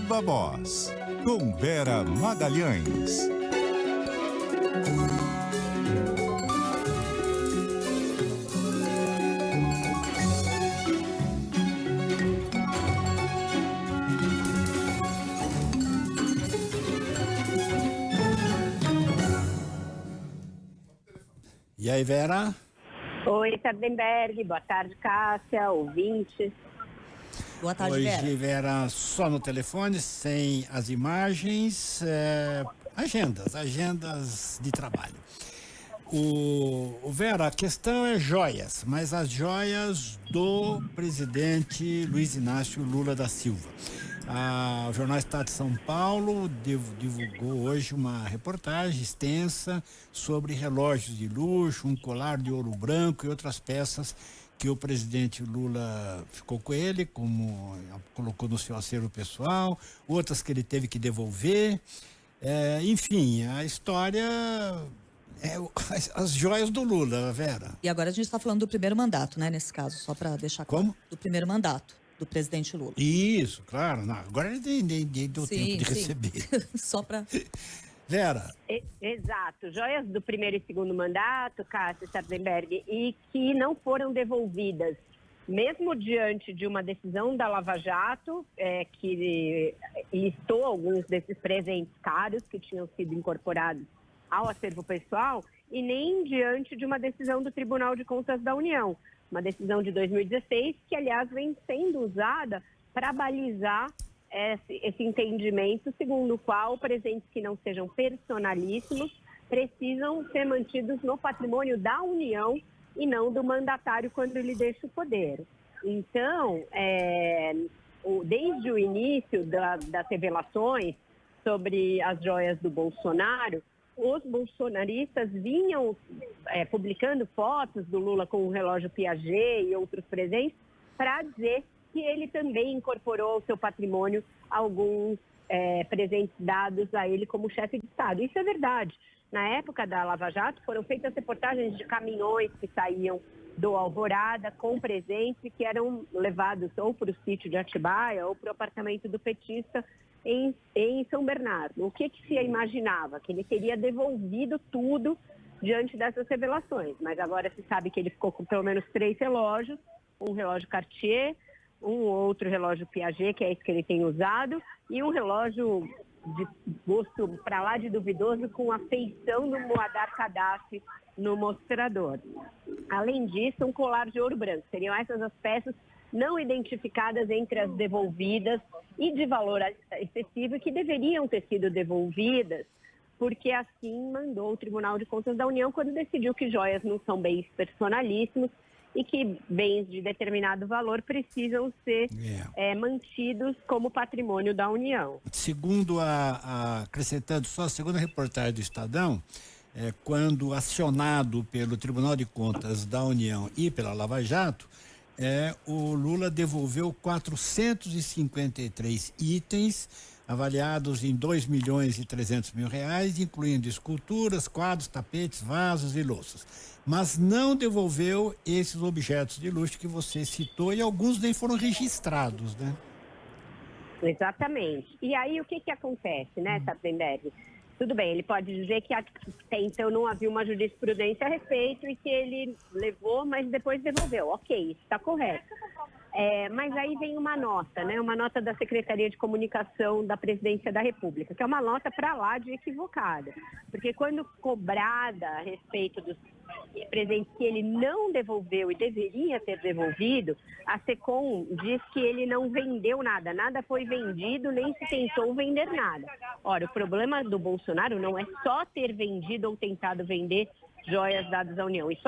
Viva Voz, com Vera Magalhães. E aí, Vera? Oi, Sardenberg. Boa tarde, Cássia, ouvintes. Boa tarde, Hoje, Vera. Vera, só no telefone, sem as imagens, agendas de trabalho. Vera, a questão é joias, mas as joias do presidente Luiz Inácio Lula da Silva. O Jornal Estado de São Paulo divulgou hoje uma reportagem extensa sobre relógios de luxo, um colar de ouro branco e outras peças que o presidente Lula ficou com ele, como colocou no seu acervo pessoal, outras que ele teve que devolver. Enfim, a história as joias do Lula, Vera. E agora a gente está falando do primeiro mandato, né, nesse caso, só para deixar claro. Como? Do primeiro mandato do presidente Lula. Isso, claro. Não, agora ele deu tempo de receber. Só para... Vera. Exato. Joias do primeiro e segundo mandato, Cássia Sardenberg, e que não foram devolvidas, mesmo diante de uma decisão da Lava Jato, que listou alguns desses presentes caros que tinham sido incorporados ao acervo pessoal, e nem diante de uma decisão do Tribunal de Contas da União, uma decisão de 2016, que, aliás, vem sendo usada para balizar esse entendimento, segundo o qual presentes que não sejam personalíssimos precisam ser mantidos no patrimônio da União e não do mandatário quando ele deixa o poder. Então, desde o início das revelações sobre as joias do Bolsonaro, os bolsonaristas vinham publicando fotos do Lula com o relógio Piaget e outros presentes para dizer que ele também incorporou ao seu patrimônio alguns presentes dados a ele como chefe de Estado. Isso é verdade. Na época da Lava Jato foram feitas reportagens de caminhões que saíam do Alvorada com presentes que eram levados ou para o sítio de Atibaia ou para o apartamento do petista em São Bernardo. O que se imaginava? Que ele teria devolvido tudo diante dessas revelações. Mas agora se sabe que ele ficou com pelo menos 3 relógios, um relógio Cartier, um outro relógio Piaget, que é esse que ele tem usado, e um relógio de gosto para lá de duvidoso com a feição do Muammar Gaddafi no mostrador. Além disso, um colar de ouro branco. Seriam essas as peças não identificadas entre as devolvidas e de valor excessivo e que deveriam ter sido devolvidas, porque assim mandou o Tribunal de Contas da União quando decidiu que joias não são bens personalíssimos e que bens de determinado valor precisam ser mantidos como patrimônio da União. Segundo acrescentando só a segunda reportagem do Estadão, quando acionado pelo Tribunal de Contas da União e pela Lava Jato, o Lula devolveu 453 itens avaliados em R$2.300.000, incluindo esculturas, quadros, tapetes, vasos e louças. Mas não devolveu esses objetos de luxo que você citou e alguns nem foram registrados, né? Exatamente. E aí o que acontece, né, Sardenberg? Tudo bem, ele pode dizer que até então não havia uma jurisprudência a respeito e que ele levou, mas depois devolveu. Ok, isso está correto. Mas aí vem uma nota, né? Uma nota da Secretaria de Comunicação da Presidência da República, que é uma nota para lá de equivocada. Porque quando cobrada a respeito dos presentes que ele não devolveu e deveria ter devolvido, a SECOM diz que ele não vendeu nada, nada foi vendido, nem se tentou vender nada. Ora, o problema do Bolsonaro não é só ter vendido ou tentado vender joias dadas à União. Isso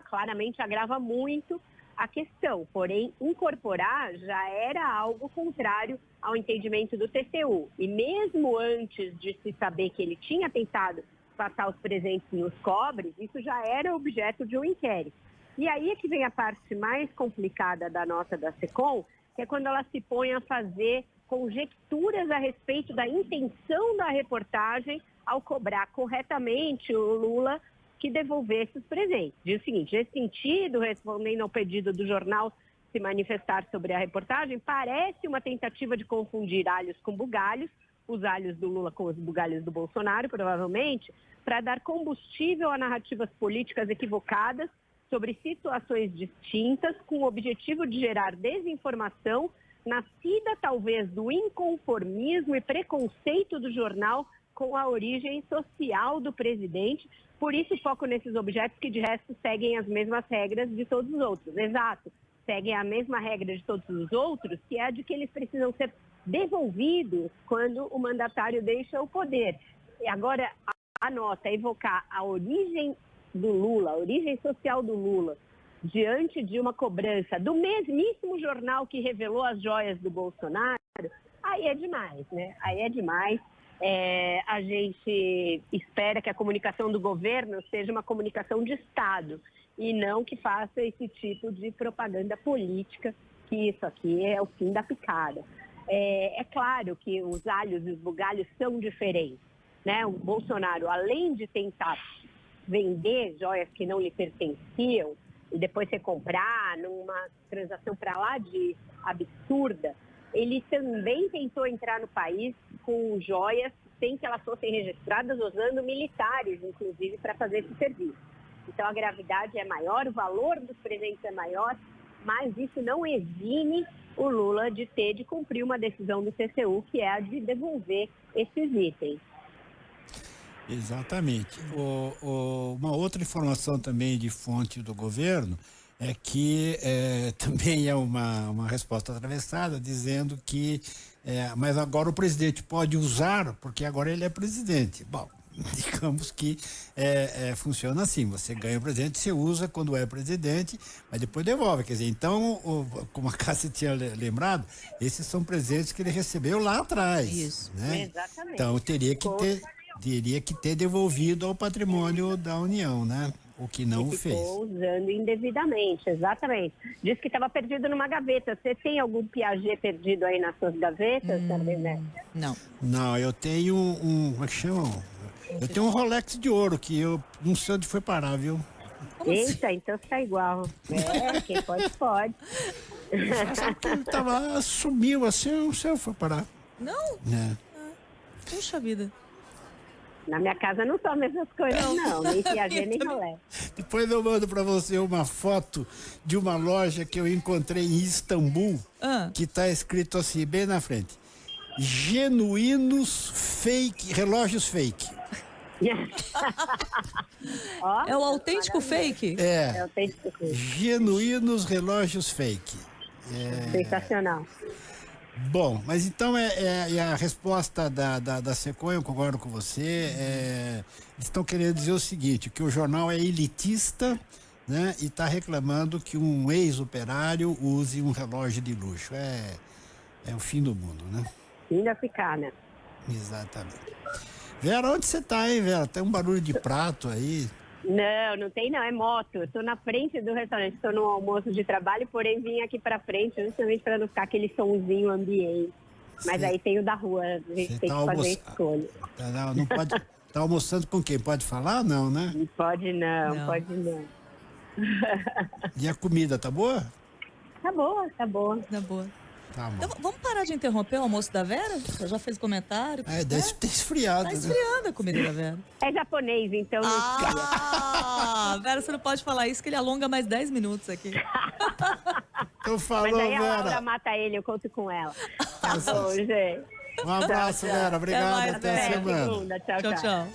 claramente agrava muito a questão. Porém, incorporar já era algo contrário ao entendimento do TCU. E mesmo antes de se saber que ele tinha tentado passar os presentes nos cobres, isso já era objeto de um inquérito. E aí é que vem a parte mais complicada da nota da SECOM, que é quando ela se põe a fazer conjecturas a respeito da intenção da reportagem ao cobrar corretamente o Lula que devolvesse os presentes. Diz o seguinte: nesse sentido, respondendo ao pedido do jornal se manifestar sobre a reportagem, parece uma tentativa de confundir alhos com bugalhos, os alhos do Lula com os bugalhos do Bolsonaro, provavelmente, para dar combustível a narrativas políticas equivocadas sobre situações distintas, com o objetivo de gerar desinformação, nascida talvez do inconformismo e preconceito do jornal com a origem social do presidente. Por isso, foco nesses objetos que, de resto, seguem as mesmas regras de todos os outros. Exato, seguem a mesma regra de todos os outros, que é a de que eles precisam ser devolvidos quando o mandatário deixa o poder. E agora, a nota evocar a origem do Lula, a origem social do Lula, diante de uma cobrança do mesmíssimo jornal que revelou as joias do Bolsonaro, aí é demais, né? Aí é demais. A gente espera que a comunicação do governo seja uma comunicação de Estado e não que faça esse tipo de propaganda política, que isso aqui é o fim da picada. É claro que os alhos e os bugalhos são diferentes, né? O Bolsonaro, além de tentar vender joias que não lhe pertenciam e depois recomprar numa transação para lá de absurda, ele também tentou entrar no país com joias sem que elas fossem registradas, usando militares, inclusive, para fazer esse serviço. Então, a gravidade é maior, o valor dos presentes é maior, mas isso não exime o Lula de cumprir uma decisão do TCU, que é a de devolver esses itens. Exatamente. Uma outra informação também de fonte do governo é que também é uma resposta atravessada, dizendo que mas agora o presidente pode usar, porque agora ele é presidente. Bom, digamos que funciona assim, você ganha o presidente, você usa quando é presidente, mas depois devolve. Quer dizer, então, como a Cássia tinha lembrado, esses são presentes que ele recebeu lá atrás. Isso. Né? Exatamente. Então, teria que ter devolvido ao patrimônio da União, né? O que não o fez. Ficou usando indevidamente, exatamente. Disse que estava perdido numa gaveta. Você tem algum Piaget perdido aí nas suas gavetas, Sardenete? Não. Não, eu tenho como é que chama? Eu tenho um Rolex de ouro que eu não sei onde foi parar, viu? Eita, então está igual. Quem pode, pode. Sabe que ele tava, sumiu assim, eu não sei onde foi parar. Não? Puxa vida. Na minha casa não são as mesmas coisas, não. Nem Piaget, nem Rolé. Depois eu mando para você uma foto de uma loja que eu encontrei em Istambul, que tá escrito assim, bem na frente: genuínos fake, relógios fake. Ó, É o autêntico fake? é autêntico fake. Genuínos relógios fake. Sensacional. Bom, mas então a resposta da Sequoia, eu concordo com você, eles estão querendo dizer o seguinte, que o jornal é elitista, né, e está reclamando que um ex-operário use um relógio de luxo. É o fim do mundo, né? Fim da picada. Exatamente. Vera, onde você está, hein, Vera? Tem um barulho de prato aí. Não tem não, é moto. Eu tô na frente do restaurante, estou no almoço de trabalho, porém vim aqui pra frente justamente para não ficar aquele sonzinho ambiente. Mas aí tem o da rua, a gente tem que fazer escolha. Não pode. Tá almoçando com quem? Pode falar? Não, né? Não pode não, pode não. E a comida, tá boa? Tá boa, tá boa. Tá boa. Tá bom. Então, vamos parar de interromper o almoço da Vera? Você já fez comentário? Deve ter esfriado. Tá né? esfriando a comida da Vera. É japonês, então não esfria. Vera, você não pode falar isso, que ele alonga mais 10 minutos aqui. Então falou, Mas aí a Vera. Laura mata ele, eu conto com ela. Tá bom, gente. Um abraço, Vera. Obrigado. mais, Até a Vera. semana. Segunda. Tchau, Tchau, tchau. tchau.